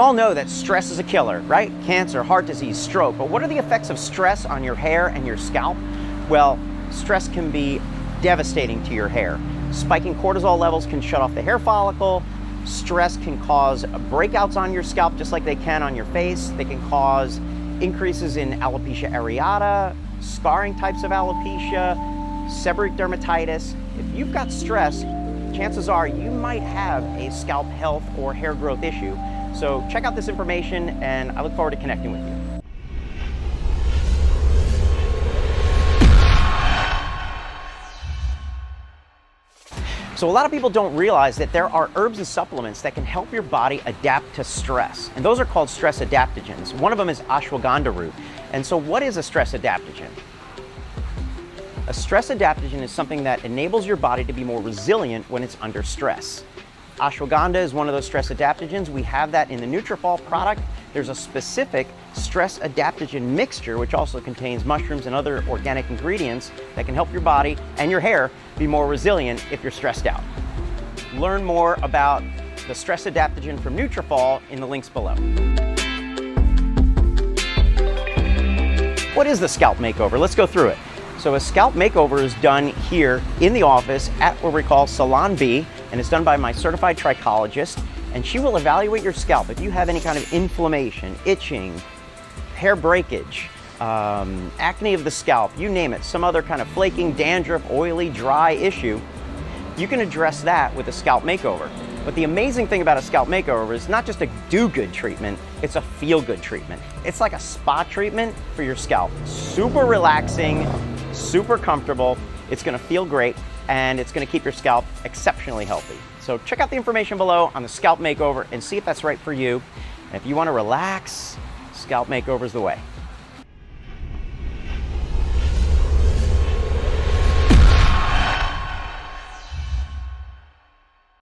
all know that stress is a killer, right? Cancer, heart disease, stroke. But what are the effects of stress on your hair and your scalp? Well, stress can be devastating to your hair. Spiking cortisol levels can shut off the hair follicle. Stress can cause breakouts on your scalp just like they can on your face. They can cause increases in alopecia areata, scarring types of alopecia, seborrheic dermatitis. If you've got stress, chances are you might have a scalp health or hair growth issue. So check out this information, and I look forward to connecting with you. So a lot of people don't realize that there are herbs and supplements that can help your body adapt to stress. And those are called stress adaptogens. One of them is ashwagandha root. And so what is a stress adaptogen? A stress adaptogen is something that enables your body to be more resilient when it's under stress. Ashwagandha is one of those stress adaptogens. We have that in the Nutrafol product. There's a specific stress adaptogen mixture, which also contains mushrooms and other organic ingredients that can help your body and your hair be more resilient if you're stressed out. Learn more about the stress adaptogen from Nutrafol in the links below. What is the scalp makeover? Let's go through it. So a scalp makeover is done here in the office at what we call Salon B, and it's done by my certified trichologist, and she will evaluate your scalp. If you have any kind of inflammation, itching, hair breakage, acne of the scalp, you name it, some other kind of flaking, dandruff, oily, dry issue, you can address that with a scalp makeover. But the amazing thing about a scalp makeover is not just a do-good treatment, it's a feel-good treatment. It's like a spa treatment for your scalp. Super relaxing, super comfortable, it's gonna feel great, and it's gonna keep your scalp exceptionally healthy. So check out the information below on the scalp makeover and see if that's right for you. And if you wanna relax, scalp makeover is the way.